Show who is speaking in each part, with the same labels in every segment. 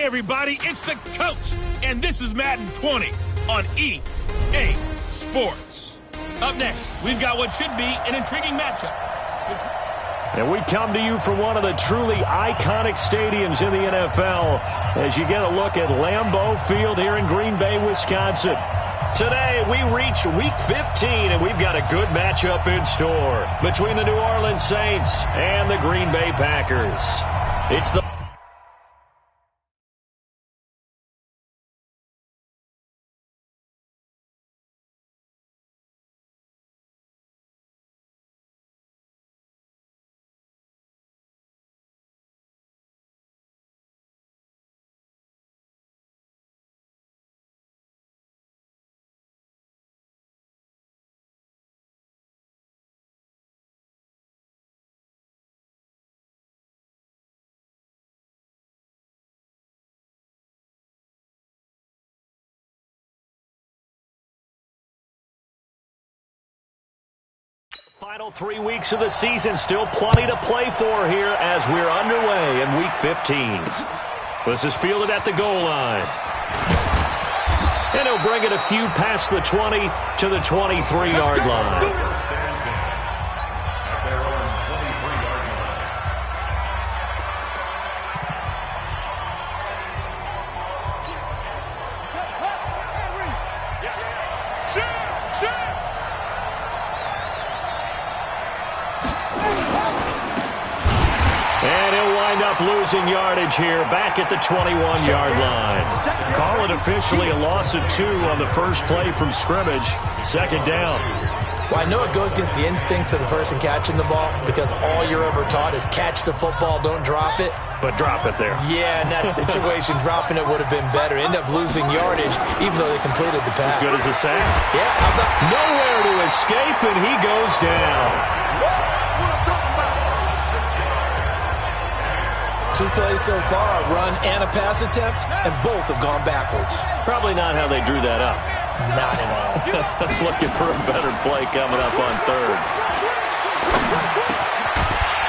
Speaker 1: everybody, it's the coach, and this is Madden 20 on EA Sports. Up next, we've got what should be an intriguing matchup.
Speaker 2: And we come to you from one of the truly iconic stadiums in the NFL as you get a look at Lambeau Field here in Green Bay, Wisconsin. Today, we reach Week 15, and we've got a good matchup in store between the New Orleans Saints and the Green Bay Packers. It's the final 3 weeks of the season, still plenty to play for here as we're underway in Week 15. This is fielded at the goal line. And he'll bring it a few past the 20 to the 23-yard line. Losing yardage here back at the 21-yard line. Call it officially a loss of 2 on the first play from scrimmage. Second down.
Speaker 3: Well, I know it goes against the instincts of the person catching the ball because all you're ever taught is catch the football, don't drop it.
Speaker 2: But drop it there.
Speaker 3: Yeah, in that situation, dropping it would have been better. End up losing yardage even though they completed the pass.
Speaker 2: As good as a sack.
Speaker 3: Yeah, how about
Speaker 2: nowhere to escape, and he goes down.
Speaker 3: 2 plays so far, a run and a pass attempt, and both have gone backwards.
Speaker 2: Probably not how they drew that up.
Speaker 3: Not at all.
Speaker 2: Looking for a better play coming up on third.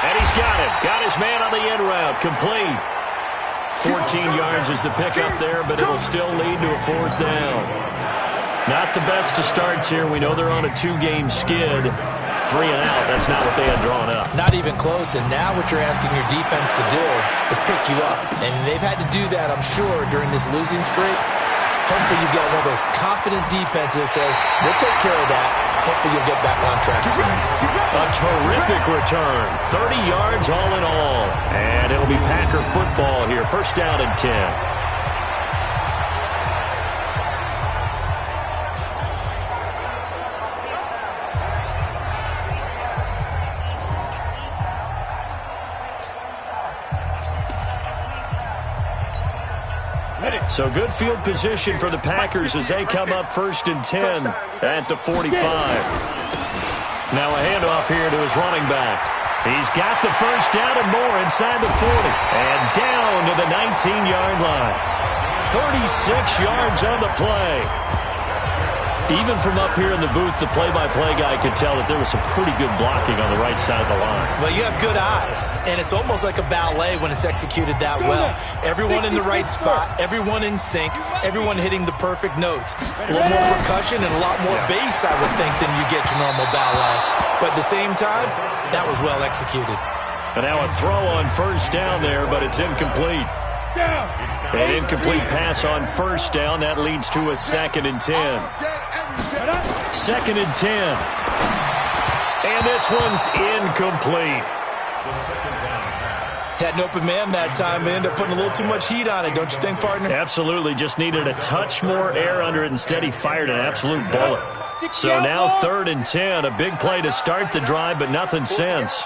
Speaker 2: And he's got it. Got his man on the end route. Complete. 14 yards is the pickup there, but it'll still lead to a 4th down. Not the best of starts here. We know they're on a 2-game skid. 3 and out, that's not what they had drawn up.
Speaker 3: Not even close, and now what you're asking your defense to do is pick you up. And they've had to do that, I'm sure, during this losing streak. Hopefully you've got one of those confident defenses that says, we'll take care of that. Hopefully you'll get back on track soon.
Speaker 2: A terrific return. 30 yards all in all. And it'll be Packer football here. First down and 10. So good field position for the Packers as they come up 1st and 10 at the 45. Now a handoff here to his running back. He's got the first down and more inside the 40. And down to the 19-yard line. 36 yards on the play. Even from up here in the booth, the play-by-play guy could tell that there was some pretty good blocking on the right side of the line.
Speaker 3: Well, you have good eyes, and it's almost like a ballet when it's executed that well. Everyone in the right spot, everyone in sync, everyone hitting the perfect notes. A little more percussion and a lot more bass, I would think, than you get to normal ballet. But at the same time, that was well executed.
Speaker 2: And now a throw on first down there, but it's incomplete. An incomplete pass on first down. That leads to a 2nd and 10. 2nd and 10. And this one's incomplete.
Speaker 3: Had an open man that time, but ended up putting a little too much heat on it, don't you think, partner?
Speaker 2: Absolutely. Just needed a touch more air under it. Instead, he fired an absolute bullet. So now 3rd and 10. A big play to start the drive, but nothing since.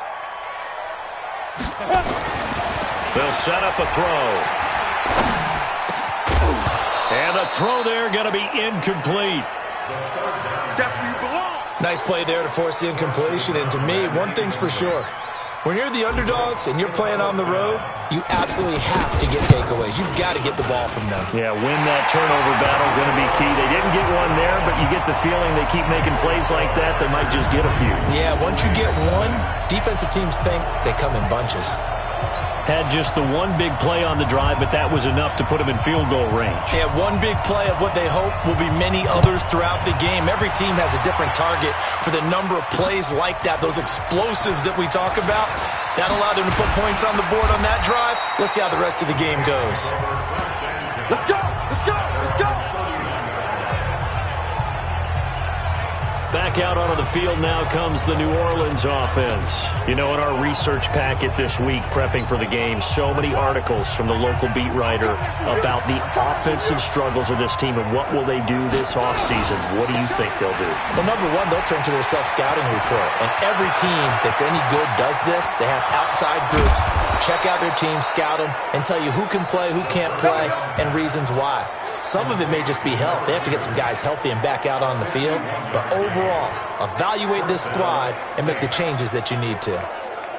Speaker 2: They'll set up a throw. And the throw there going to be incomplete.
Speaker 3: Nice play there to force the incompletion. And to me, one thing's for sure. When you're the underdogs and you're playing on the road, you absolutely have to get takeaways. You've got to get the ball from them.
Speaker 2: Yeah, win that turnover battle, going to be key. They didn't get one there, but you get the feeling they keep making plays like that, they might just get a few.
Speaker 3: Yeah, once you get one, defensive teams think they come in bunches.
Speaker 2: Had just the one big play on the drive, but that was enough to put him in field goal range.
Speaker 3: Yeah, one big play of what they hope will be many others throughout the game. Every team has a different target for the number of plays like that, those explosives that we talk about. That allowed them to put points on the board on that drive. Let's see how the rest of the game goes.
Speaker 4: Let's go! Let's go! Let's go!
Speaker 2: Back out onto the field now comes the New Orleans offense. You know, in our research packet this week, prepping for the game, so many articles from the local beat writer about the offensive struggles of this team and what will they do this offseason. What do you think they'll do?
Speaker 3: Well, number one, they'll turn to their self-scouting report. And every team that's any good does this. They have outside groups. Check out their team, scout them, and tell you who can play, who can't play, and reasons why. Some of it may just be health. They have to get some guys healthy and back out on the field. But overall, evaluate this squad and make the changes that you need to.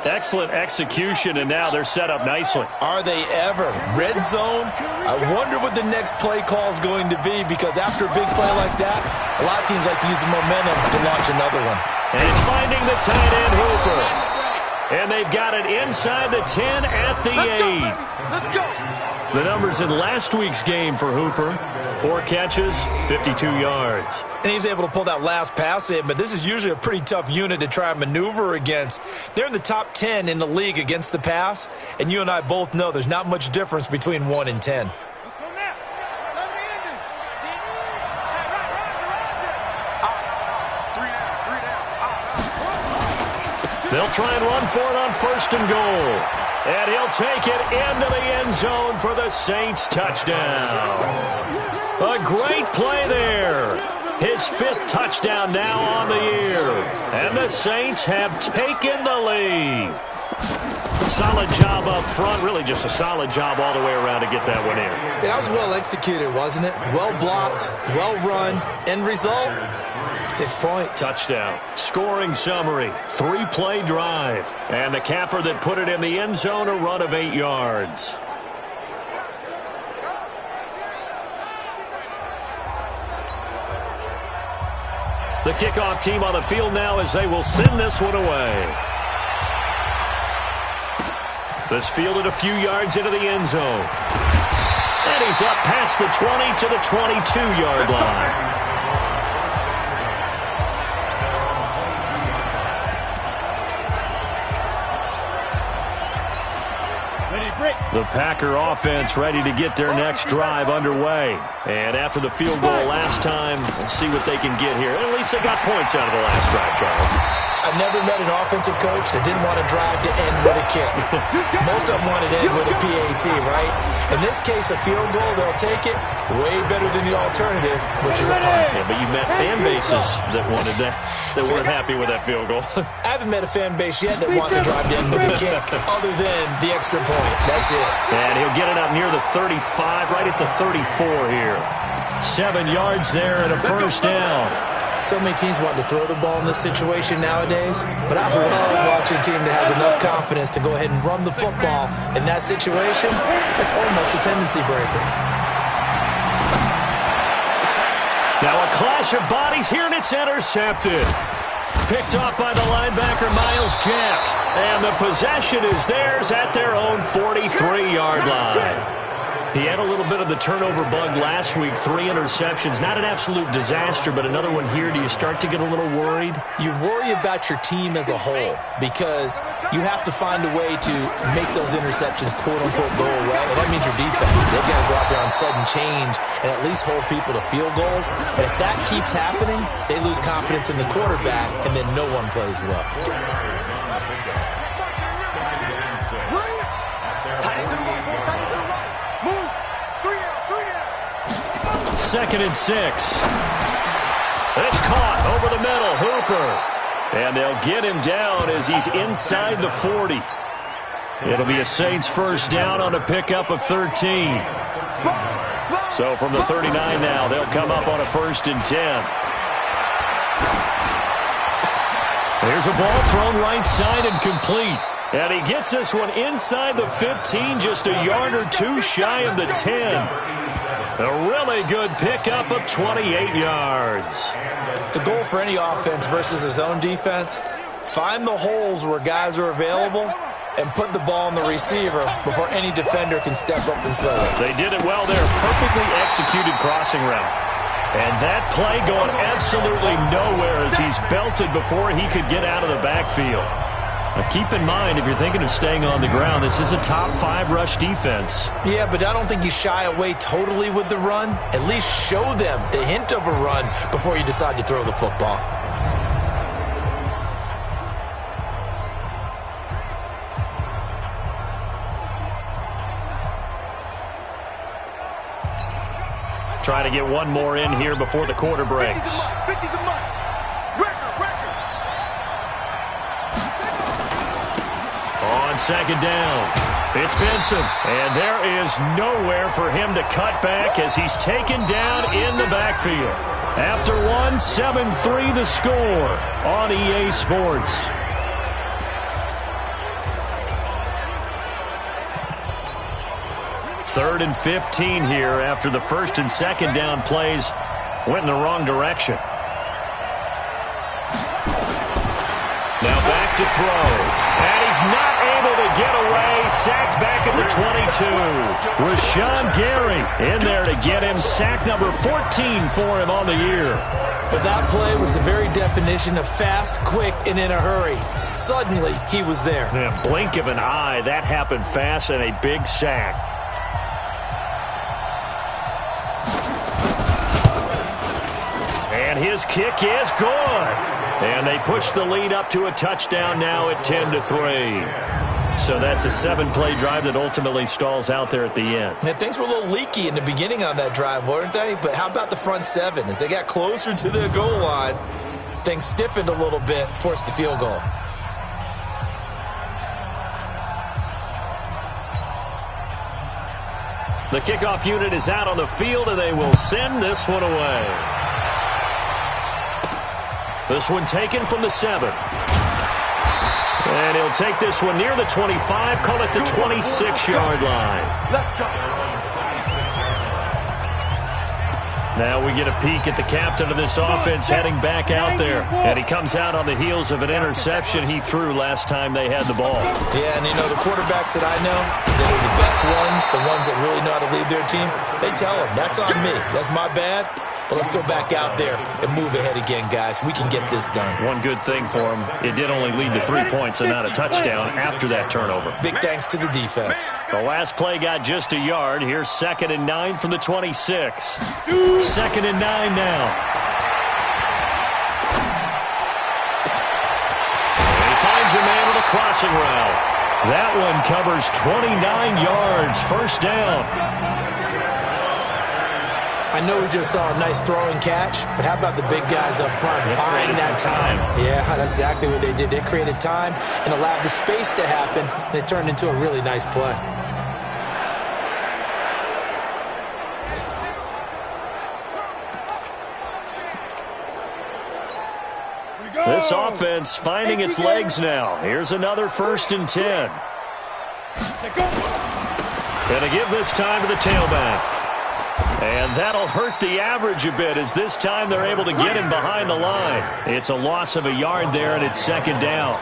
Speaker 2: Excellent execution, and now they're set up nicely.
Speaker 3: Are they ever? Red zone? I wonder what the next play call is going to be, because after a big play like that, a lot of teams like to use the momentum to launch another one.
Speaker 2: And finding the tight end, Hooper. And they've got it inside the 10 at the 8.
Speaker 4: Let's go!
Speaker 2: The numbers in last week's game for Hooper: 4 catches, 52 yards.
Speaker 3: And he's able to pull that last pass in, but this is usually a pretty tough unit to try and maneuver against. They're in the top 10 in the league against the pass, and you and I both know there's not much difference between 1 and 10.
Speaker 4: Let's go now!
Speaker 2: They'll try and run for it on 1st and goal. And he'll take it into the end zone for the Saints touchdown. A great play there. His 5th touchdown now on the year. And the Saints have taken the lead. Solid job up front. Really just a solid job all the way around to get that one in.
Speaker 3: That was well executed, wasn't it? Well blocked, well run. End result? 6 points.
Speaker 2: Touchdown. Scoring summary. 3-play drive. And the capper that put it in the end zone, a run of 8 yards. The kickoff team on the field now as they will send this one away. This fielded a few yards into the end zone. And he's up past the 20 to the 22-yard line. The Packer offense ready to get their next drive underway. And after the field goal last time, we'll see what they can get here. At least they got points out of the last drive, Charles.
Speaker 3: I've never met an offensive coach that didn't want to drive to end with a kick. Most of them wanted to end with a PAT, right? In this case, a field goal, they'll take it. Way better than the alternative, which is a punt.
Speaker 2: Yeah, but you met fan bases that wanted that, that weren't happy with that field goal.
Speaker 3: I haven't met a fan base yet that wants to drive to end with a kick, other than the extra point. That's it.
Speaker 2: And he'll get it up near the 35, right at the 34 here. 7 yards there and a 1st down.
Speaker 3: So many teams want to throw the ball in this situation nowadays, but I love watching a team that has enough confidence to go ahead and run the football. In that situation, that's almost a tendency breaker.
Speaker 2: Now a clash of bodies here, and it's intercepted. Picked off by the linebacker, Miles Jack. And the possession is theirs at their own 43-yard line. He had a little bit of the turnover bug last week, 3 interceptions. Not an absolute disaster, but another one here. Do you start to get a little worried?
Speaker 3: You worry about your team as a whole because you have to find a way to make those interceptions, quote-unquote, go away. And that means your defense. They've got to go out there on sudden change and at least hold people to field goals. And if that keeps happening, they lose confidence in the quarterback, and then no one plays well.
Speaker 2: 2nd and 6. It's caught over the middle. Hooper. And they'll get him down as he's inside the 40. It'll be a Saints 1st down on a pickup of 13. So from the 39 now, they'll come up on a 1st and 10. There's a ball thrown right side and complete. And he gets this one inside the 15, just a yard or 2 shy of the 10. A really good pickup of 28 yards.
Speaker 3: The goal for any offense versus his own defense, find the holes where guys are available and put the ball on the receiver before any defender can step up and fill it.
Speaker 2: They did it well there. Perfectly executed crossing route. And that play going absolutely nowhere as he's belted before he could get out of the backfield. Now keep in mind, if you're thinking of staying on the ground, this is a top 5 rush defense.
Speaker 3: Yeah, but I don't think you shy away totally with the run. At least show them the hint of a run before you decide to throw the football.
Speaker 2: Trying to get one more in here before the quarter breaks. On second down, it's Benson. And there is nowhere for him to cut back as he's taken down in the backfield. After one, 7-3 the score on EA Sports. Third and 15 here after the first and second down plays went in the wrong direction. Now back to throw. And he's not able to get away. Sacked back at the 22. Rashawn Gary in there to get him. Sack number 14 for him on the year.
Speaker 3: But that play was the very definition of fast, quick, and in a hurry. Suddenly, he was there.
Speaker 2: Yeah, blink of an eye. That happened fast and a big sack. And his kick is good. And they push the lead up to a touchdown now at 10-3. So that's a 7-play drive that ultimately stalls out there at the end.
Speaker 3: And things were a little leaky in the beginning on that drive, weren't they? But how about the front 7? As they got closer to the goal line, things stiffened a little bit, forced the field goal.
Speaker 2: The kickoff unit is out on the field, and they will send this one away. This one taken from the 7. And he'll take this one near the 25, call it the 26-yard line.
Speaker 4: Let's go.
Speaker 2: Now we get a peek at the captain of this offense heading back out there. And he comes out on the heels of an interception he threw last time they had the ball.
Speaker 3: Yeah, and you know, the quarterbacks that I know that are the best ones, the ones that really know how to lead their team, they tell them, that's on me. That's my bad. But let's go back out there and move ahead again, guys. We can get this done.
Speaker 2: One good thing for him, it did only lead to 3 points and not a touchdown after that turnover.
Speaker 3: Big thanks to the defense.
Speaker 2: The last play got just a yard. Here's 2nd and 9 from the 26. 2nd and 9 now. And he finds a man with a crossing route. That one covers 29 yards. First down.
Speaker 3: I know we just saw a nice throwing catch, but how about the big guys up front buying that time? Yeah, that's exactly what they did. They created time and allowed the space to happen, and it turned into a really nice play.
Speaker 2: This offense finding its legs now. Here's another 1st and 10. Gonna give this time to the tailback. And that'll hurt the average a bit as this time they're able to get him behind the line. It's a loss of a yard there, and it's 2nd down.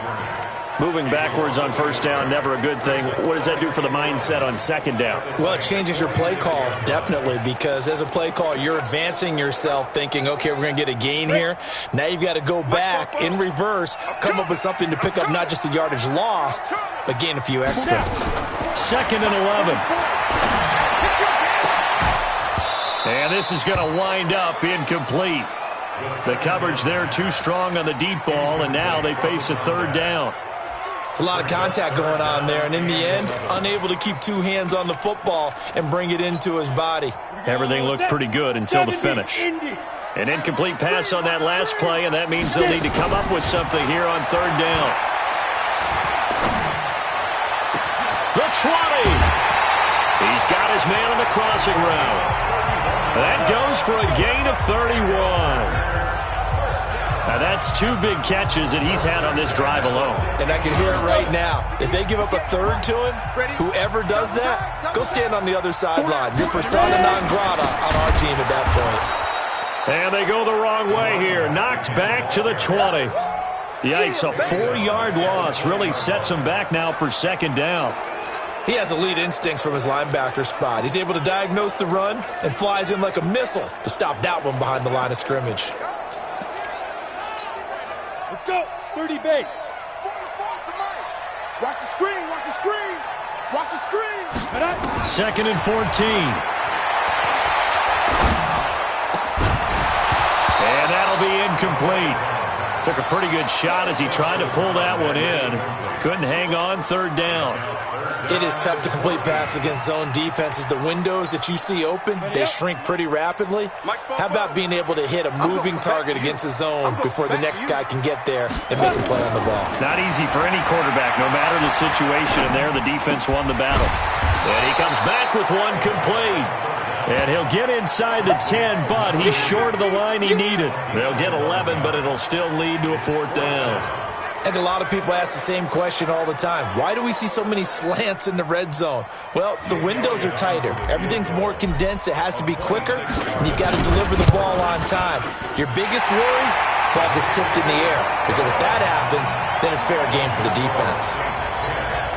Speaker 2: Moving backwards on 1st down, never a good thing. What does that do for the mindset on 2nd down?
Speaker 3: Well, it changes your play call, definitely, because as a play call, you're advancing yourself thinking, okay, we're going to get a gain here. Now you've got to go back in reverse, come up with something to pick up not just the yardage lost, but gain a few extra.
Speaker 2: 2nd and 11. And this is going to wind up incomplete. The coverage there too strong on the deep ball, and now they face a 3rd down.
Speaker 3: It's a lot of contact going on there, and in the end, unable to keep 2 hands on the football and bring it into his body.
Speaker 2: Everything looked pretty good until the finish. An incomplete pass on that last play, and that means they'll need to come up with something here on 3rd down. The 20. He's got his man on the crossing route. That goes for a gain of 31. Now that's 2 big catches that he's had on this drive alone.
Speaker 3: And I can hear it right now. If they give up a 3rd to him, whoever does that, go stand on the other sideline. You're persona non grata on our team at that point.
Speaker 2: And they go the wrong way here. Knocked back to the 20. Yikes, a 4-yard loss really sets him back now for second down.
Speaker 3: He has elite instincts from his linebacker spot. He's able to diagnose the run and flies in like a missile to stop that one behind the line of scrimmage.
Speaker 4: Let's go. 30 base. Watch the screen. Watch the screen. Watch the screen.
Speaker 2: Second and 14. And that'll be incomplete. Took a pretty good shot as he tried to pull that one in. Couldn't hang on, third down.
Speaker 3: It is tough to complete passes against zone defenses. The windows that you see open, they shrink pretty rapidly. How about being able to hit a moving target against a zone before the next guy can get there and make a play on the ball?
Speaker 2: Not easy for any quarterback, no matter the situation. And there, the defense won the battle. And he comes back with one complete. And he'll get inside the 10, but he's short of the line he needed. They'll get 11, but it'll still lead to a fourth down.
Speaker 3: I think a lot of people ask the same question all the time. Why do we see so many slants in the red zone? Well, the windows are tighter. Everything's more condensed. It has to be quicker, and you've got to deliver the ball on time. Your biggest worry? Ball gets tipped in the air, because if that happens, then it's fair game for the defense.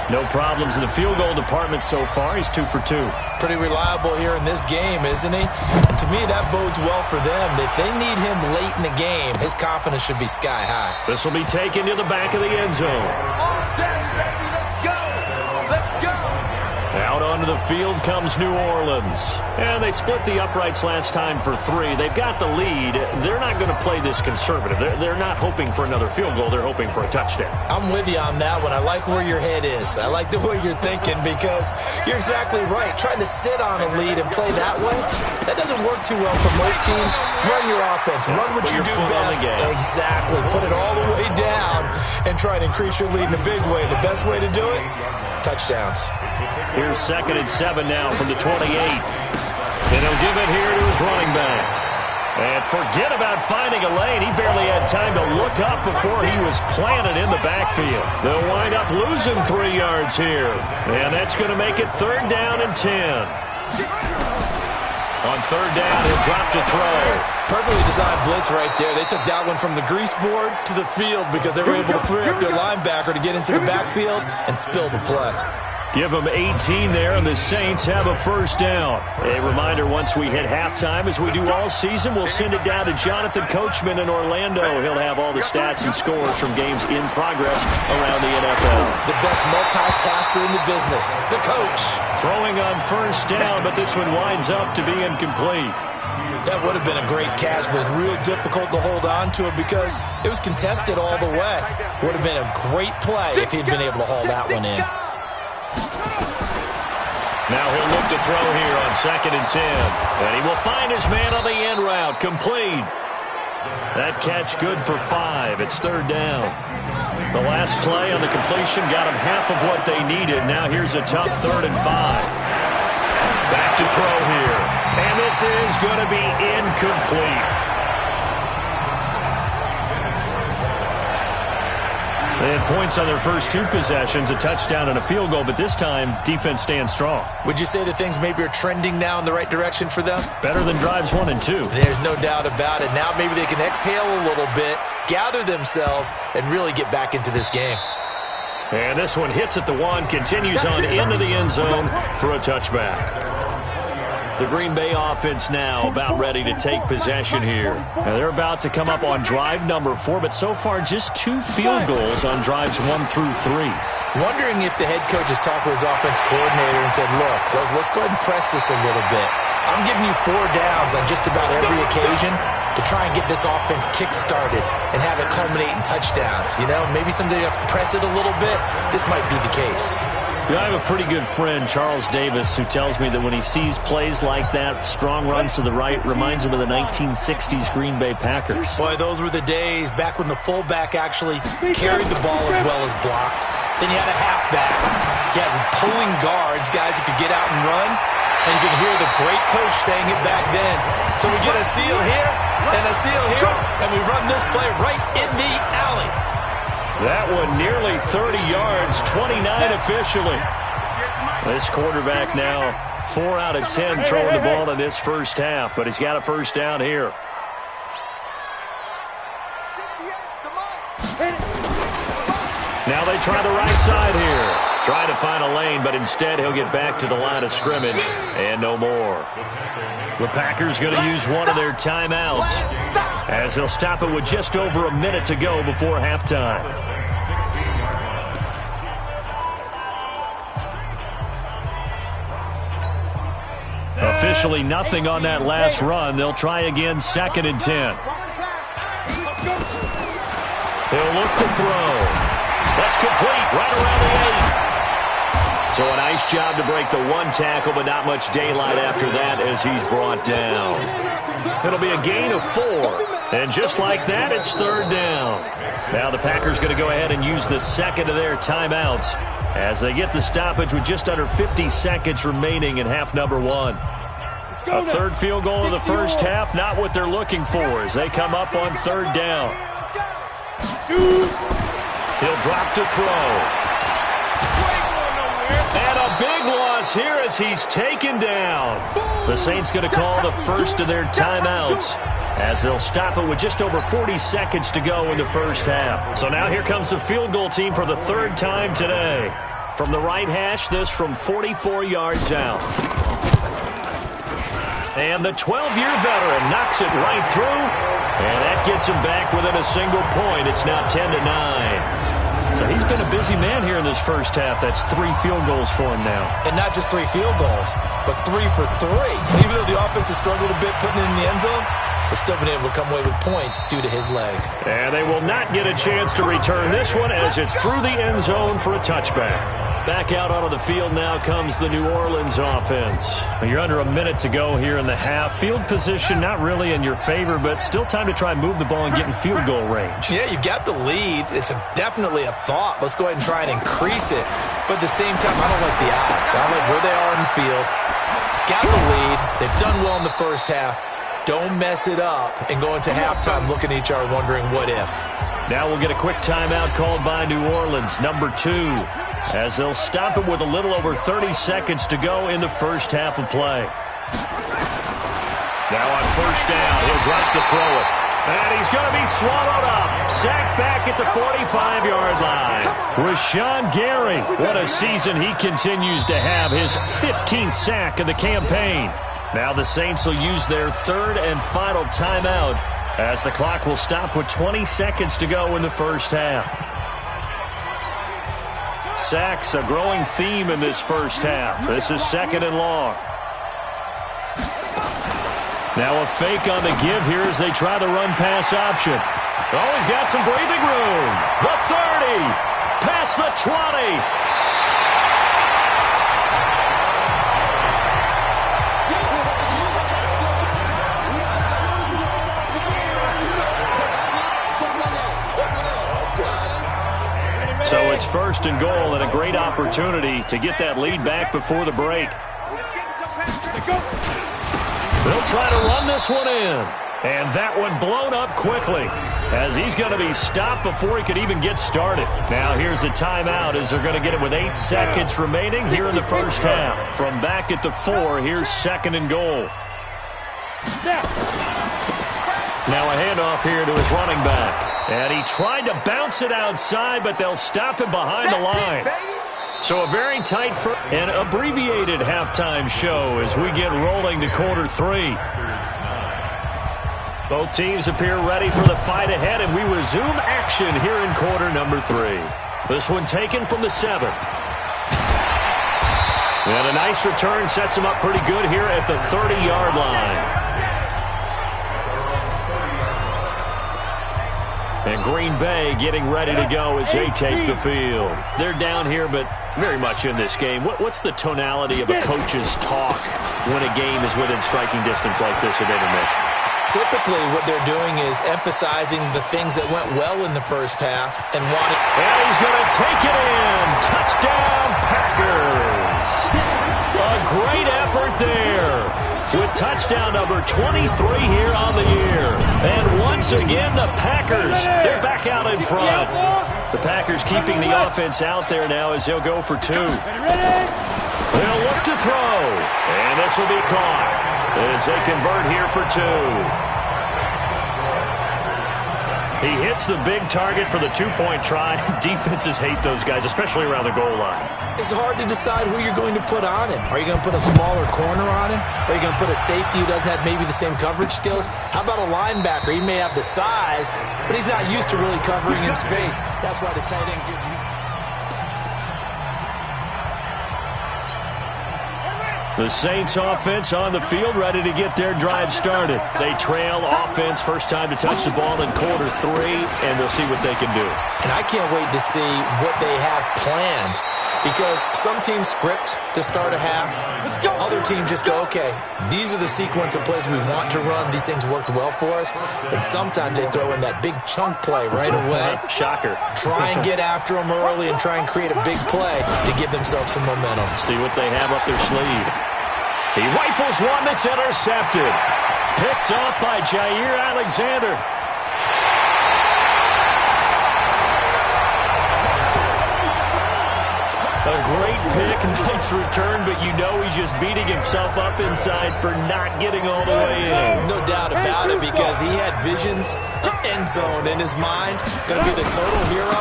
Speaker 2: No problems in the field goal department so far. He's 2 for 2.
Speaker 3: Pretty reliable here in this game, isn't he? And to me, that bodes well for them. If they need him late in the game, his confidence should be sky high.
Speaker 2: This will be taken to the back of the end zone.
Speaker 4: Let's go. Let's go.
Speaker 2: Out onto the field comes New Orleans. And they split the uprights last time for 3. They've got the lead. They're not going to play this conservative. They're not hoping for another field goal. They're hoping for a touchdown.
Speaker 3: I'm with you on that one. I like where your head is. I like the way you're thinking because you're exactly right. Trying to sit on a lead and play that way, that doesn't work too well for most teams. Run your offense. Run what you do best. Exactly. Put it all the way down and try to increase your lead in a big way. The best way to do it? Touchdowns.
Speaker 2: Here's 2nd and 7 now from the 28. And he'll give it here to his running back. And forget about finding a lane. He barely had time to look up before he was planted in the backfield. They'll wind up losing 3 yards here. And that's going to make it 3rd down and 10. On 3rd down, he'll drop to throw.
Speaker 3: Perfectly designed blitz right there. They took that one from the grease board to the field because they were able to free up their linebacker to get into the backfield and spill the play.
Speaker 2: Give them 18 there, and the Saints have a 1st down. A reminder, once we hit halftime, as we do all season, we'll send it down to Jonathan Coachman in Orlando. He'll have all the stats and scores from games in progress around the NFL.
Speaker 3: The best multitasker in the business, the coach.
Speaker 2: Throwing on 1st down, but this one winds up to be incomplete.
Speaker 3: That would have been a great catch, but it was real difficult to hold on to it because it was contested all the way. Would have been a great play if he'd been able to haul that one in.
Speaker 2: Now he'll look to throw here on 2nd and 10. And he will find his man on the end route. Complete. That catch good for 5. It's 3rd down. The last play on the completion got him half of what they needed. Now here's a tough 3rd and 5. Back to throw here. And this is going to be incomplete. They had points on their first 2 possessions, a touchdown and a field goal, but this time, defense stands strong.
Speaker 3: Would you say that things maybe are trending now in the right direction for them?
Speaker 2: Better than drives 1 and 2.
Speaker 3: There's no doubt about it. Now maybe they can exhale a little bit, gather themselves, and really get back into this game.
Speaker 2: And this one hits at the 1, continues on into the end zone for a touchback. The Green Bay offense now about ready to take possession here. And they're about to come up on drive number 4, but so far just 2 field goals on drives 1 through 3.
Speaker 3: Wondering if the head coach has talked with his offense coordinator and said, look, let's go ahead and press this a little bit. I'm giving you 4 downs on just about every occasion to try and get this offense kick-started and have it culminate in touchdowns. You know, maybe someday you press it a little bit. This might be the case.
Speaker 2: You know, I have a pretty good friend, Charles Davis, who tells me that when he sees plays like that, strong runs to the right, reminds him of the 1960s Green Bay Packers.
Speaker 3: Boy, those were the days back when the fullback actually carried the ball as well as blocked. Then you had a halfback. You had pulling guards, guys who could get out and run. And you can hear the great coach saying it back then. So we get a seal here and a seal here, and we run this play right in the alley.
Speaker 2: That one nearly 30 yards, 29 officially. This quarterback now 4 out of 10 throwing the ball in this first half, but he's got a 1st down here. try the right side here. Trying to find a lane, but instead he'll get back to the line of scrimmage and no more. The Packers going to use one of their timeouts as they'll stop it with just over a minute to go before halftime. Officially nothing on that last run. They'll try again, 2nd and 10. He'll look to throw. That's complete right around the 8. So a nice job to break the one tackle, but not much daylight after that as he's brought down. It'll be a gain of 4. And just like that, it's 3rd down. Now the Packers going to go ahead and use the second of their timeouts as they get the stoppage with just under 50 seconds remaining in half number 1. A third field goal of the first half, not what they're looking for as they come up on 3rd down. He'll drop to throw. And a big loss here as he's taken down. The Saints going to call the first of their timeouts as they'll stop it with just over 40 seconds to go in the first half. So now here comes the field goal team for the 3rd time today. From the right hash, this from 44 yards out. And the 12-year veteran knocks it right through. And that gets him back within a single point. It's now 10-9. So he's been a busy man here in this first half. That's 3 field goals for him now.
Speaker 3: And not just 3 field goals, but 3 for 3. So even though the offense has struggled a bit putting it in the end zone, they've still been able to come away with points due to his leg.
Speaker 2: And they will not get a chance to return this one as it's through the end zone for a touchback. Back out onto the field now comes the New Orleans offense. You're under a minute to go here in the half. Field position not really in your favor, but still time to try and move the ball and get in field goal range.
Speaker 3: Yeah, you've got the lead. It's definitely a thought. Let's go ahead and try and increase it. But at the same time, I don't like the odds. I like where they are in the field. Got the lead. They've done well in the first half. Don't mess it up and go into halftime looking at each other wondering what if.
Speaker 2: Now we'll get a quick timeout called by New Orleans, number 2. As they'll stop it with a little over 30 seconds to go in the first half of play. Now on 1st down, he'll drop to throw it. And he's going to be swallowed up. Sacked back at the 45-yard line. Rashawn Gary, what a season he continues to have. His 15th sack of the campaign. Now the Saints will use their 3rd and final timeout as the clock will stop with 20 seconds to go in the first half. Sacks, a growing theme in this first half. This is 2nd and long. Now a fake on the give here as they try the run-pass option. Oh, he's got some breathing room. The 30, past the 20. So it's 1st and goal and a great opportunity to get that lead back before the break. They'll try to run this one in. And that one blown up quickly as he's going to be stopped before he could even get started. Now here's a timeout as they're going to get it with 8 seconds remaining here in the first half. From back at the 4, here's 2nd and goal. Now a handoff here to his running back. And he tried to bounce it outside, but they'll stop him behind the line. So a very tight and abbreviated halftime show as we get rolling to quarter 3. Both teams appear ready for the fight ahead, and we resume action here in quarter number 3. This one taken from the 7. And a nice return sets him up pretty good here at the 30-yard line. And Green Bay getting ready to go as they take the field. They're down here, but very much in this game. What's the tonality of a coach's talk when a game is within striking distance like this at intermission?
Speaker 3: Typically, what they're doing is emphasizing the things that went well in the first half and wanting...
Speaker 2: And he's going to take it in. Touchdown, Packers. A great effort there with touchdown number 23 here on the year. And once again, the Packers, they're back out in front. The Packers keeping the offense out there now as they'll go for 2. They'll look to throw. And this will be caught as they convert here for 2. He hits the big target for the two-point try. Defenses hate those guys, especially around the goal line.
Speaker 3: It's hard to decide who you're going to put on him. Are you going to put a smaller corner on him? Are you going to put a safety who doesn't have maybe the same coverage skills? How about a linebacker? He may have the size, but he's not used to really covering in space. That's why the tight end gives you...
Speaker 2: The Saints offense on the field, ready to get their drive started. They trail offense, first time to touch the ball in quarter 3, and we'll see what they can do.
Speaker 3: And I can't wait to see what they have planned, because some teams script to start a half. Other teams just go, okay, these are the sequence of plays we want to run. These things worked well for us. And sometimes they throw in that big chunk play right away.
Speaker 2: Shocker.
Speaker 3: Try and get after them early and try and create a big play to give themselves some momentum.
Speaker 2: See what they have up their sleeve. He rifles one that's intercepted. Picked off by Jair Alexander. A great pick, nice return, but you know he's just beating himself up inside for not getting all the way in.
Speaker 3: No doubt about it, because he had visions of end zone in his mind. Going to be the total hero,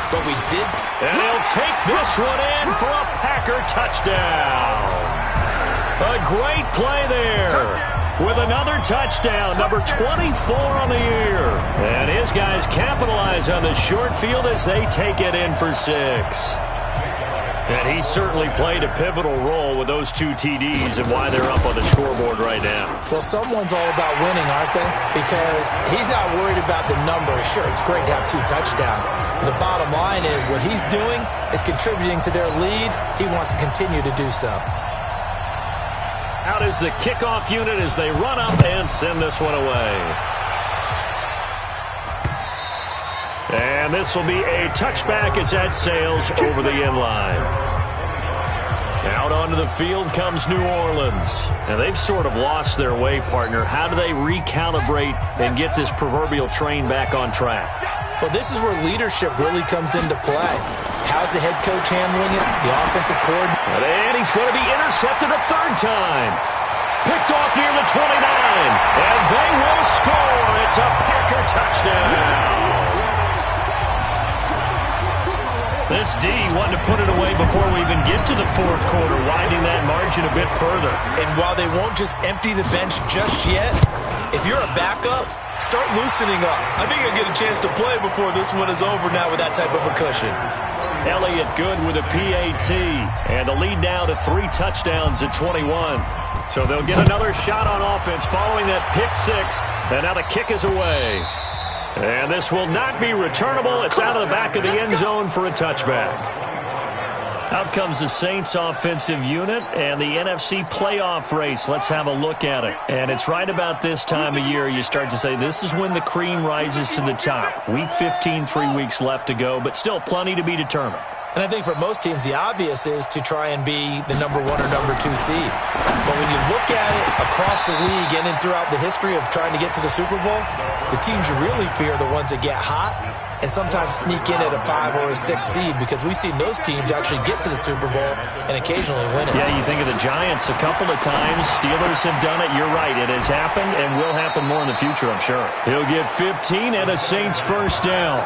Speaker 3: but we did...
Speaker 2: And he'll take this one in for a Packer touchdown. A great play there with another touchdown, number 24 on the year. And his guys capitalize on the short field as they take it in for 6. And he certainly played a pivotal role with those 2 TDs and why they're up on the scoreboard right now.
Speaker 3: Well, someone's all about winning, aren't they? Because he's not worried about the number. Sure, it's great to have 2 touchdowns. But the bottom line is what he's doing is contributing to their lead. He wants to continue to do so.
Speaker 2: Out is the kickoff unit as they run up and send this one away. And this will be a touchback as that sails over the end line. Out onto the field comes New Orleans. And they've sort of lost their way, partner. How do they recalibrate and get this proverbial train back on track?
Speaker 3: Well, this is where leadership really comes into play. How's the head coach handling it? The offensive coordinator.
Speaker 2: And he's going to be intercepted a third time. Picked off near the 29. And they will score. It's a Packer touchdown. This D wanted to put it away before we even get to the fourth quarter, widening that margin a bit further.
Speaker 3: And while they won't just empty the bench just yet, if you're a backup, start loosening up. I think you'll get a chance to play before this one is over now with that type of a cushion.
Speaker 2: Elliott good with a PAT. And the lead now to 3 touchdowns at 21. So they'll get another shot on offense following that pick 6. And now the kick is away. And this will not be returnable. It's out of the back of the end zone for a touchback. Out comes the Saints offensive unit and the NFC playoff race. Let's have a look at it. And it's right about this time of year you start to say this is when the cream rises to the top. Week 15, 3 weeks left to go, but still plenty to be determined.
Speaker 3: And I think for most teams, the obvious is to try and be the number 1 or number 2 seed. But when you look at it across the league and throughout the history of trying to get to the Super Bowl, the teams you really fear are the ones that get hot and sometimes sneak in at a 5 or a 6 seed, because we've seen those teams actually get to the Super Bowl and occasionally win it.
Speaker 2: Yeah, you think of the Giants a couple of times. Steelers have done it. You're right. It has happened and will happen more in the future, I'm sure. He'll get 15 and a Saints first down.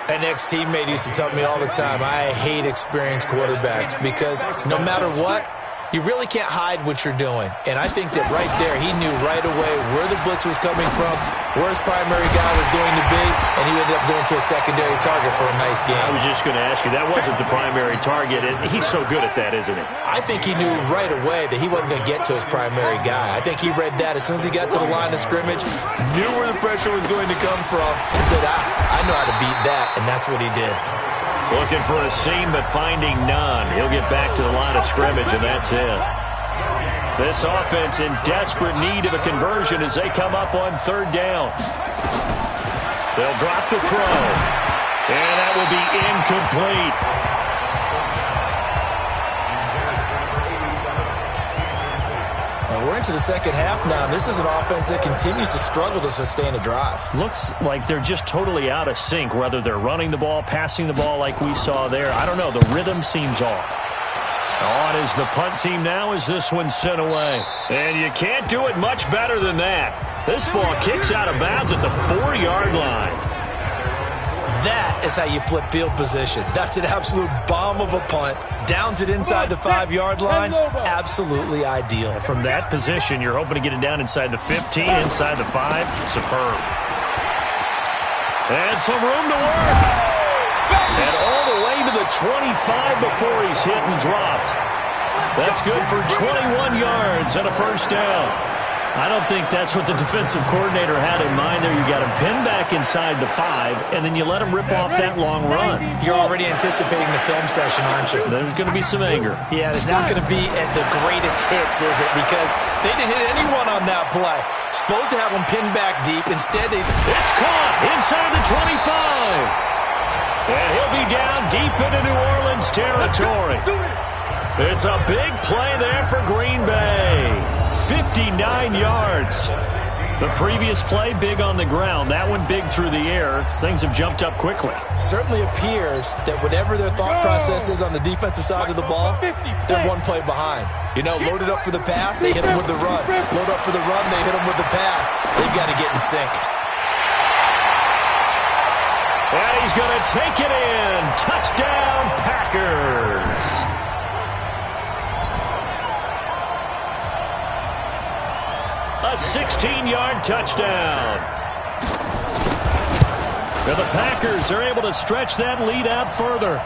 Speaker 3: An ex-teammate used to tell me all the time, I hate experienced quarterbacks because no matter what, you really can't hide what you're doing. And I think that right there, he knew right away where the blitz was coming from, where his primary guy was going to be, and he ended up going to a secondary target for a nice game.
Speaker 2: I was just going to ask you, that wasn't the primary target. He's so good at that, isn't he?
Speaker 3: I think he knew right away that he wasn't going to get to his primary guy. I think he read that as soon as he got to the line of scrimmage, knew where the pressure was going to come from, and said, I know how to beat that, and that's what he did.
Speaker 2: Looking for a seam, but finding none. He'll get back to the line of scrimmage, and that's it. This offense in desperate need of a conversion as they come up on third down. They'll drop the throw, and that will be incomplete.
Speaker 3: We're into the second half now. This is an offense that continues to struggle to sustain a drive.
Speaker 2: Looks like they're just totally out of sync, whether they're running the ball, passing the ball like we saw there. I don't know. The rhythm seems off. On is the punt team now as this one's sent away. And you can't do it much better than that. This ball kicks out of bounds at the 4-yard line.
Speaker 3: That is how you flip field position. That's an absolute bomb of a punt. Downs it inside the 5-yard line. Absolutely ideal.
Speaker 2: From that position, you're hoping to get it down inside the 15, inside the 5. Superb. And some room to work. And all the way to the 25 before he's hit and dropped. That's good for 21 yards and a first down. I don't think that's what the defensive coordinator had in mind there. You got him pinned back inside the 5, and then you let him rip off that long run.
Speaker 3: You're already anticipating the film session, aren't you?
Speaker 2: There's going to be some anger.
Speaker 3: Yeah, there's not going to be at the greatest hits, is it? Because they didn't hit anyone on that play. Supposed to have him pinned back deep. Instead,
Speaker 2: it's caught inside the 25. And he'll be down deep into New Orleans territory. It's a big play there for Green Bay. 59 yards. The previous play, big on the ground. That one big through the air. Things have jumped up quickly.
Speaker 3: Certainly appears that whatever their thought process is on the defensive side of the ball, they're one play behind. You know, loaded up for the pass, they hit them with the run. Load up for the run, they hit them with the pass. They've got to get in sync.
Speaker 2: And he's going to take it in. Touchdown, Packers. A 16-yard touchdown. Now the Packers are able to stretch that lead out further.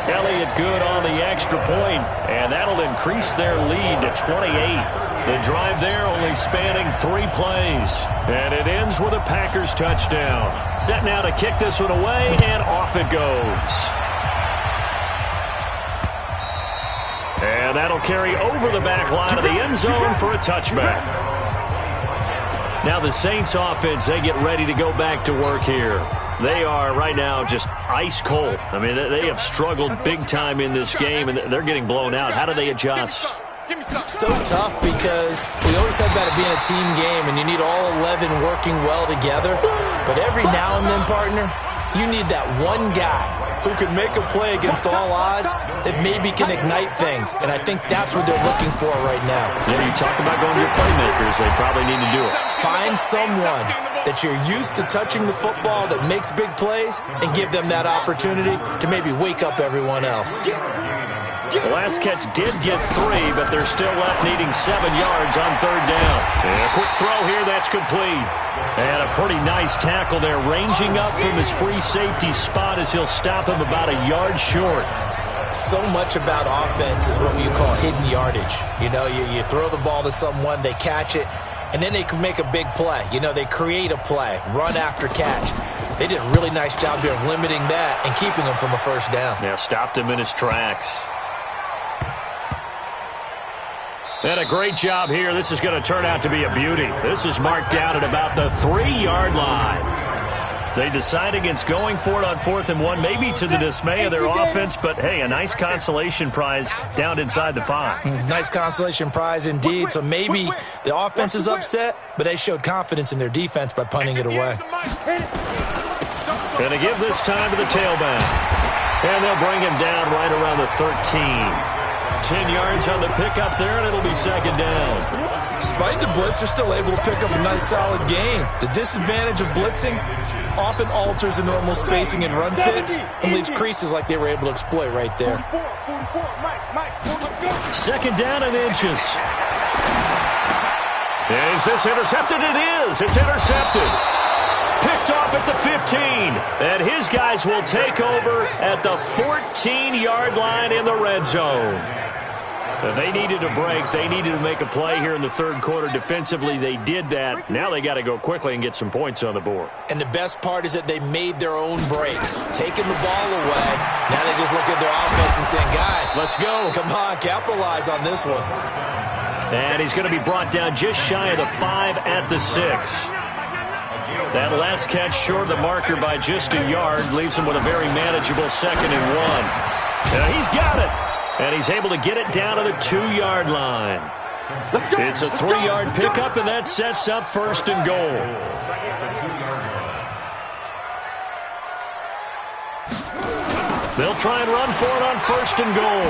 Speaker 2: Elliott good on the extra point, and that'll increase their lead to 28. The drive there only spanning 3 plays. And it ends with a Packers touchdown. Set now to kick this one away, and off it goes. And that'll carry over the back line of the end zone for a touchback. Now the Saints offense, they get ready to go back to work here. They are right now just ice cold. I mean, they have struggled big time in this game, and they're getting blown out. How do they adjust?
Speaker 3: So tough because we always said about it being a team game, and you need all 11 working well together. But every now and then, partner, you need that one guy who can make a play against all odds that maybe can ignite things. And I think that's what they're looking for right now.
Speaker 2: Yeah, you talk about going to your playmakers. They probably need to do it.
Speaker 3: Find someone that you're used to touching the football that makes big plays and give them that opportunity to maybe wake up everyone else.
Speaker 2: The last catch did get 3, but they're still left needing 7 yards on 3rd down. And a quick throw here, that's complete. And a pretty nice tackle there, ranging up from his free safety spot as he'll stop him about a yard short.
Speaker 3: So much about offense is what you call hidden yardage. You know, you throw the ball to someone, they catch it, and then they can make a big play. You know, they create a play, run after catch. They did a really nice job here of limiting that and keeping him from a first down.
Speaker 2: Yeah, stopped him in his tracks. And a great job here. This is going to turn out to be a beauty. This is marked down at about the 3-yard line. They decide against going for it on 4th and 1, maybe to the dismay of their offense, but hey, a nice consolation prize down inside the 5.
Speaker 3: Nice consolation prize indeed. So maybe the offense is upset, but they showed confidence in their defense by punting it away.
Speaker 2: Going to give this time to the tailback. And they'll bring him down right around the 13. 10 yards on the pickup there, and it'll be 2nd down.
Speaker 3: Despite the blitz, they're still able to pick up a nice, solid gain. The disadvantage of blitzing often alters the normal spacing and run fits and leaves creases like they were able to exploit right there.
Speaker 2: 2nd down and inches. Is this intercepted? It is. It's intercepted. Picked off at the 15. And his guys will take over at the 14-yard line in the red zone. They needed a break. They needed to make a play here in the 3rd quarter. Defensively, they did that. Now they got to go quickly and get some points on the board.
Speaker 3: And the best part is that they made their own break, taking the ball away. Now they just look at their offense and saying, guys,
Speaker 2: let's go.
Speaker 3: Come on, capitalize on this one.
Speaker 2: And he's going to be brought down just shy of the 5 at the 6. That last catch short of the marker by just a yard leaves him with a very manageable 2nd and 1. And he's got it. And he's able to get it down to the 2-yard line. It's a 3-yard pickup, and that sets up 1st and goal. They'll try and run for it on 1st and goal.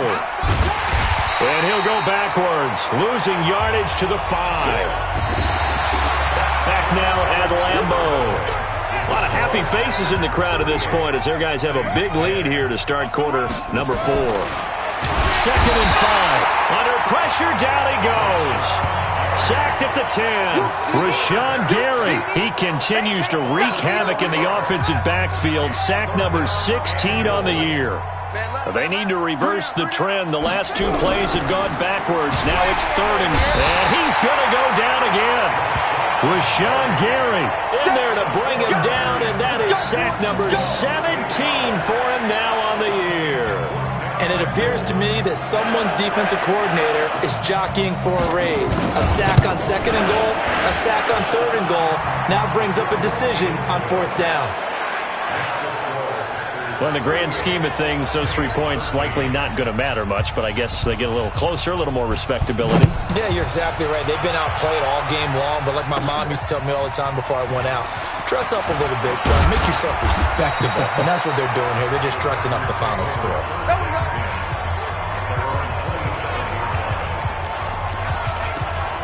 Speaker 2: And he'll go backwards, losing yardage to the 5. Back now at Lambeau. A lot of happy faces in the crowd at this point as their guys have a big lead here to start quarter number 4. 2nd and 5. Under pressure, down he goes. Sacked at the 10. Rashawn Gary. He continues to wreak havoc in the offensive backfield. Sack number 16 on the year. They need to reverse the trend. The last 2 plays have gone backwards. Now it's 3rd and he's going to go down again. Rashawn Gary in there to bring him down, and that is sack number 17 for him now on the year.
Speaker 3: And it appears to me that someone's defensive coordinator is jockeying for a raise. A sack on 2nd and goal, a sack on 3rd and goal, now brings up a decision on 4th down.
Speaker 2: Well, in the grand scheme of things, those 3 points likely not going to matter much, but I guess they get a little closer, a little more respectability.
Speaker 3: Yeah, you're exactly right. They've been outplayed all game long, but like my mom used to tell me all the time before I went out, dress up a little bit, son. Make yourself respectable. And that's what they're doing here. They're just dressing up the final score.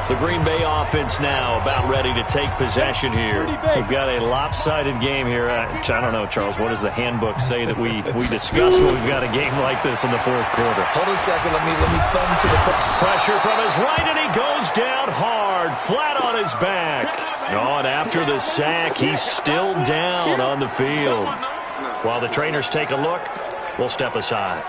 Speaker 2: The Green Bay offense now about ready to take possession here. We've got a lopsided game here. I don't know, Charles, what does the handbook say that we discuss when we've got a game like this in the 4th quarter?
Speaker 3: Hold on a second. Let me thumb to the
Speaker 2: pressure from his right, and he goes down hard, flat on his back. Oh, and after the sack, he's still down on the field. While the trainers take a look, we'll step aside.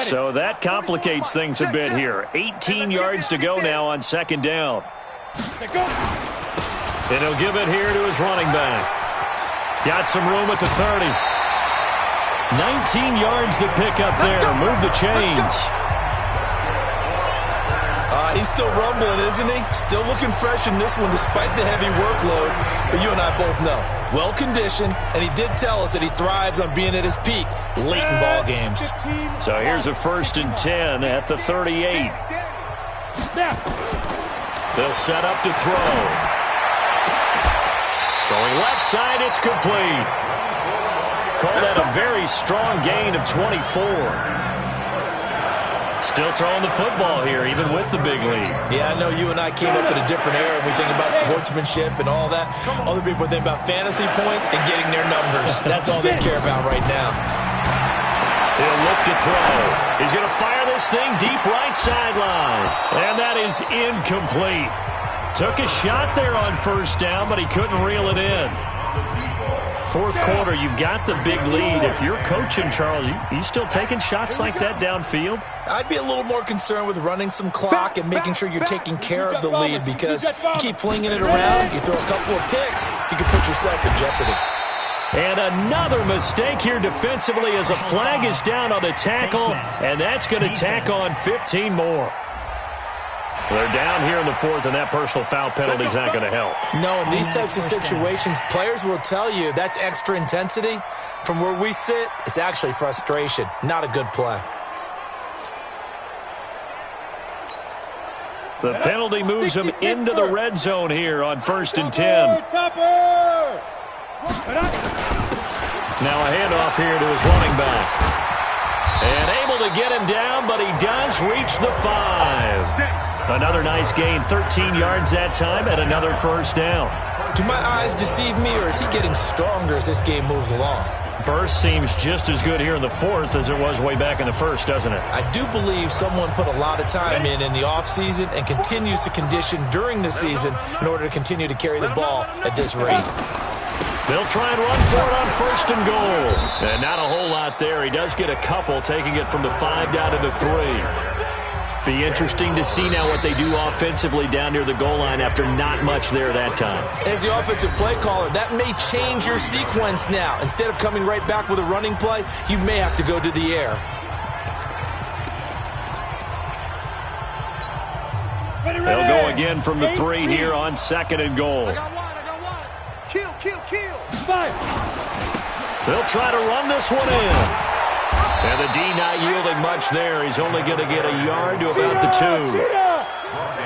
Speaker 2: So that complicates things a bit here. 18 yards to go now on 2nd down. And he'll give it here to his running back. Got some room at the 30. 19 yards to pick up there. Move the chains.
Speaker 3: He's still rumbling, isn't he? Still looking fresh in this one despite the heavy workload. But you and I both know, well-conditioned, and he did tell us that he thrives on being at his peak late in ball games.
Speaker 2: So here's a 1st and 10 at the 38. They'll set up to throw. Throwing left side, it's complete. Call that a very strong gain of 24. Still throwing the football here, even with the big lead.
Speaker 3: Yeah, I know you and I came up in a different era. We think about sportsmanship and all that. Other people think about fantasy points and getting their numbers. That's all they care about right now.
Speaker 2: He'll look to throw. He's going to fire this thing deep right sideline. And that is incomplete. Took a shot there on 1st down, but he couldn't reel it in. 4th quarter, you've got the big lead. If you're coaching, Charles, you still taking shots like that downfield?
Speaker 3: I'd be a little more concerned with running some clock and making sure you're taking care of the lead, because you keep flinging it around, you throw a couple of picks, you can put yourself in jeopardy.
Speaker 2: And another mistake here defensively as a flag is down on the tackle, and that's going to tack on 15 more. They're down here in the 4th, and that personal foul penalty is not going to help.
Speaker 3: No, in these types of situations, players will tell you that's extra intensity. From where we sit, it's actually frustration, not a good play.
Speaker 2: The penalty moves him into the red zone here on 1st and 10. Now a handoff here to his running back. And able to get him down, but he does reach the 5. Another nice gain, 13 yards that time, and another 1st down.
Speaker 3: Do my eyes deceive me, or is he getting stronger as this game moves along?
Speaker 2: Burst seems just as good here in the 4th as it was way back in the 1st, doesn't it?
Speaker 3: I do believe someone put a lot of time in the offseason and continues to condition during the season in order to continue to carry the ball at this rate.
Speaker 2: They'll try and run for it on 1st and goal. And not a whole lot there. He does get a couple, taking it from the 5 down to the 3. Be interesting to see now what they do offensively down near the goal line after not much there that time.
Speaker 3: As the offensive play caller, that may change your sequence now. Instead of coming right back with a running play, you may have to go to the air.
Speaker 2: They'll go again from the 3 here on 2nd and goal.
Speaker 4: I got one. Kill.
Speaker 2: They'll try to run this one in. And the D not yielding much there. He's only going to get a yard to about the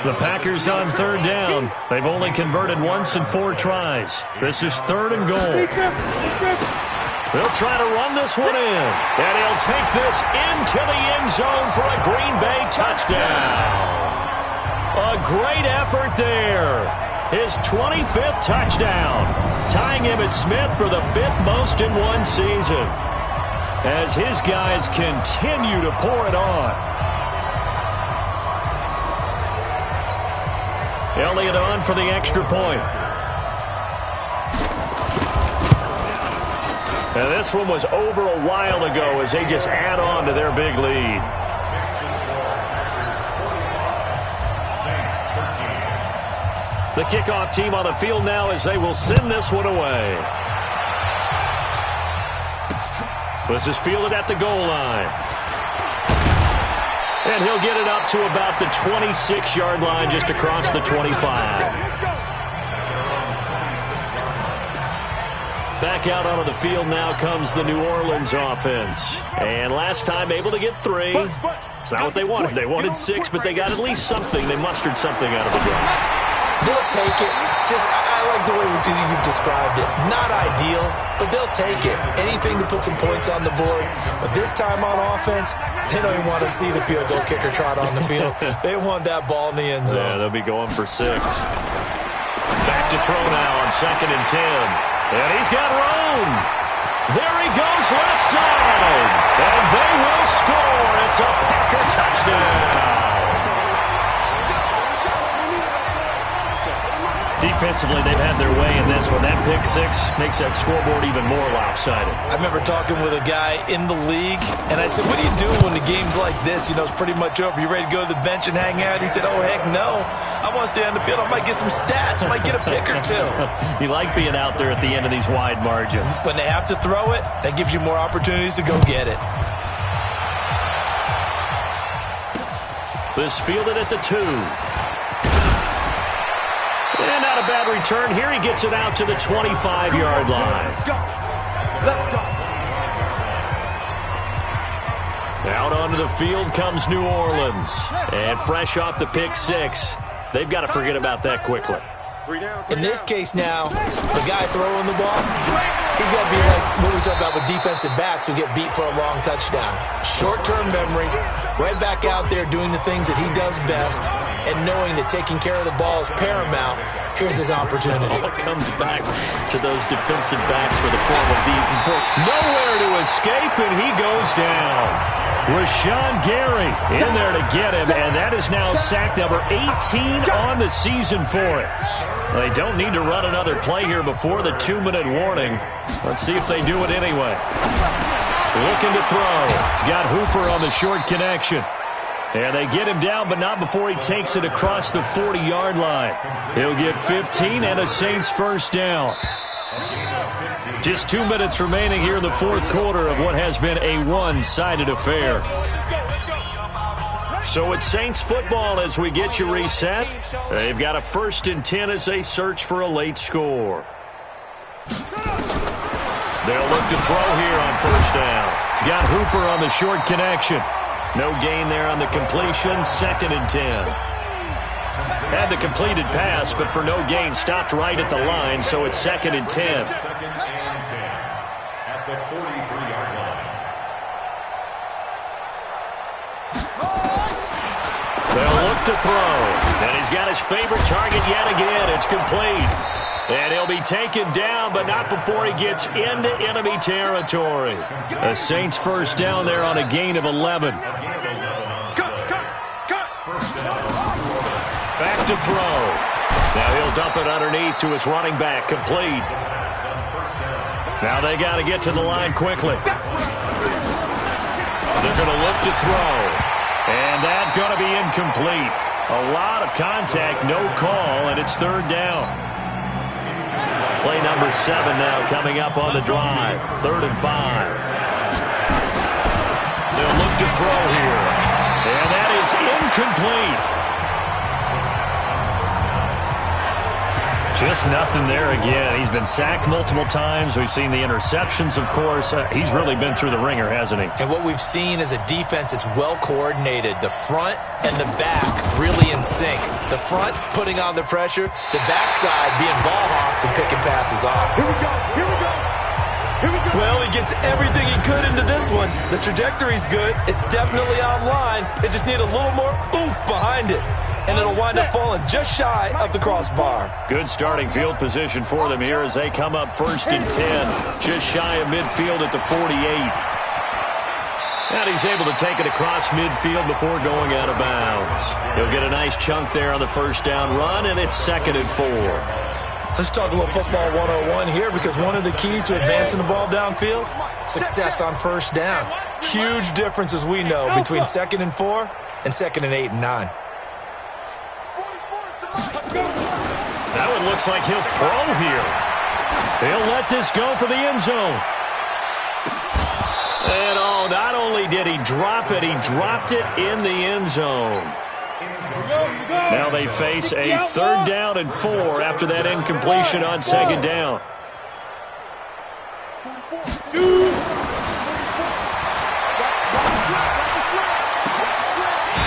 Speaker 2: 2. The Packers on 3rd down. They've only converted once in 4 tries. This is 3rd and goal. They'll try to run this one in. And he'll take this into the end zone for a Green Bay touchdown. A great effort there. His 25th touchdown, tying Emmitt Smith for the 5th most in one season, as his guys continue to pour it on. Elliott on for the extra point. And this one was over a while ago as they just add on to their big lead. The kickoff team on the field now as they will send this one away. This is fielded at the goal line. And he'll get it up to about the 26-yard line just across the 25. Back out onto the field now comes the New Orleans offense. And last time able to get 3. It's not what they wanted. They wanted 6, but they got at least something. They mustered something out of the drive.
Speaker 3: They'll take it. I like the way you've described it. Not ideal, but they'll take it. Anything to put some points on the board. But this time on offense, they don't even want to see the field goal kicker trot on the field. They want that ball in the end zone.
Speaker 2: Yeah, they'll be going for 6. Back to throw now on 2nd and 10. And he's got room. There he goes left side. And they will score. It's a Packer touchdown. Defensively, they've had their way in this one. That pick 6 makes that scoreboard even more lopsided.
Speaker 3: I remember talking with a guy in the league, and I said, what do you do when the game's like this? You know, it's pretty much over. You ready to go to the bench and hang out? He said, oh, heck no. I want to stay on the field. I might get some stats. I might get a pick or 2.
Speaker 2: You like being out there at the end of these wide margins.
Speaker 3: When they have to throw it, that gives you more opportunities to go get it.
Speaker 2: This fielded at the 2. And not a bad return here. He gets it out to the 25-yard line. Out onto the field comes New Orleans. And fresh off the pick 6, they've got to forget about that quickly.
Speaker 3: In this case now, the guy throwing the ball, he's got to be like what we talk about with defensive backs who get beat for a long touchdown. Short-term memory, right back out there doing the things that he does best, and knowing that taking care of the ball is paramount. Here's his opportunity.
Speaker 2: It comes back to those defensive backs for the form of deep. Nowhere to escape, and he goes down. Rashawn Gary in there to get him, and that is now sack number 18 on the season for it. They don't need to run another play here before the 2-minute warning. Let's see if they do it anyway. Looking to throw. He's got Hooper on the short connection. And they get him down, but not before he takes it across the 40-yard line. He'll get 15 and a Saints first down. Just 2 minutes remaining here in the fourth quarter of what has been a one-sided affair. So it's Saints football as we get you reset. They've got a 1st and 10 as they search for a late score. They'll look to throw here on 1st down. He's got Hooper on the short connection. No gain there on the completion. 2nd and 10. Had the completed pass, but for no gain, stopped right at the line, so it's 2nd and 10.
Speaker 5: At the 43-yard line.
Speaker 2: They'll look to throw. And he's got his favorite target yet again. It's complete. And he'll be taken down, but not before he gets into enemy territory. The Saints first down there on a gain of 11. Back to throw. Now he'll dump it underneath to his running back. Complete. Now they got to get to the line quickly. They're going to look to throw. And that's going to be incomplete. A lot of contact, no call, and it's 3rd down. Play number 7 now coming up on the drive. 3rd and 5. They'll look to throw here. And that is incomplete. Just nothing there again. He's been sacked multiple times. We've seen the interceptions, of course. He's really been through the ringer, hasn't he?
Speaker 3: And what we've seen is a defense that's well coordinated. The front and the back really in sync. The front putting on the pressure. The backside being ball hawks and picking passes off.
Speaker 4: Here we go. Here we go.
Speaker 3: Well, he gets everything he could into this one. The trajectory's good. It's definitely online. It just need a little more oomph behind it. And it'll wind up falling just shy of the crossbar.
Speaker 2: Good starting field position for them here as they come up 1st and 10. Just shy of midfield at the 48. And he's able to take it across midfield before going out of bounds. He'll get a nice chunk there on the first down run, and it's 2nd and 4.
Speaker 3: Let's talk a little football 101 here, because one of the keys to advancing the ball downfield, success on first down. Huge difference, as we know, between 2nd and 4 and 2nd and 8 and 9.
Speaker 2: That one looks like he'll throw here. He'll let this go for the end zone. And oh, not only did he drop it, he dropped it in the end zone. Now they face a 3rd down and 4 after that incompletion on 2nd down.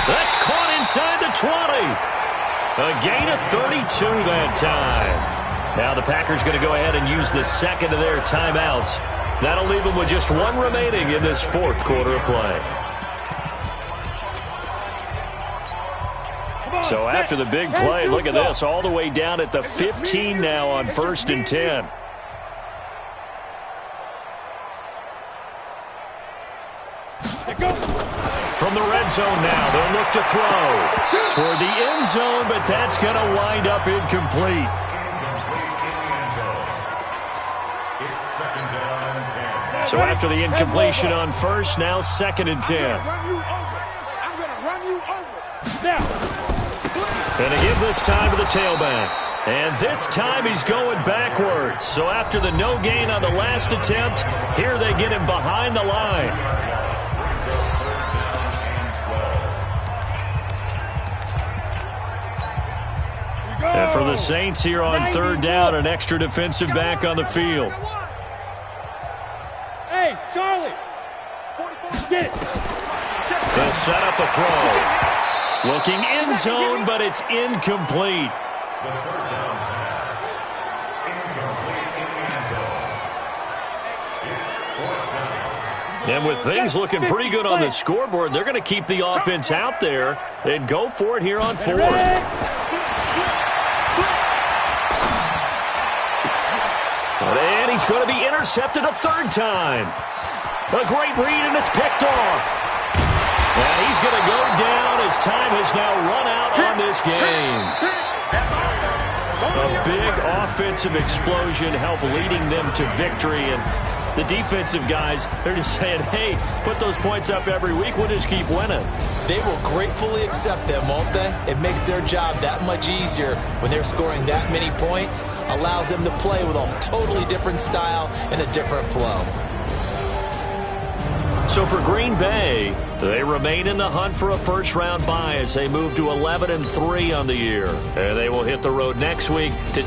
Speaker 2: That's caught inside the 20. A gain of 32 that time. Now the Packers going to go ahead and use the 2nd of their timeouts. That'll leave them with just 1 remaining in this 4th quarter of play. So after the big play, look at this, all the way down at the 15 now on 1st and 10. From the red zone now, they'll look to throw toward the end zone, but that's going to wind up incomplete. So after the incompletion on 1st, now 2nd and 10.
Speaker 4: I'm going to run you over. Now.
Speaker 2: And to give this time to the tailback. And this time he's going backwards. So after the no gain on the last attempt, here they get him behind the line. And for the Saints here on 3rd down, an extra defensive back on the field.
Speaker 4: Hey, Charlie. Get it.
Speaker 2: They'll set up a throw. Looking end zone, but it's incomplete. And with things looking pretty good on the scoreboard, they're going to keep the offense out there and go for it here on 4th. And he's going to be intercepted a 3rd time. A great read, and it's picked off. And he's going to go down as time has now run out on this game. A big offensive explosion helped leading them to victory. And the defensive guys, they're just saying, hey, put those points up every week. We'll just keep winning.
Speaker 3: They will gratefully accept them, won't they? It makes their job that much easier when they're scoring that many points. Allows them to play with a totally different style and a different flow.
Speaker 2: So for Green Bay, they remain in the hunt for a first-round bye as they move to 11-3 on the year. And they will hit the road next week to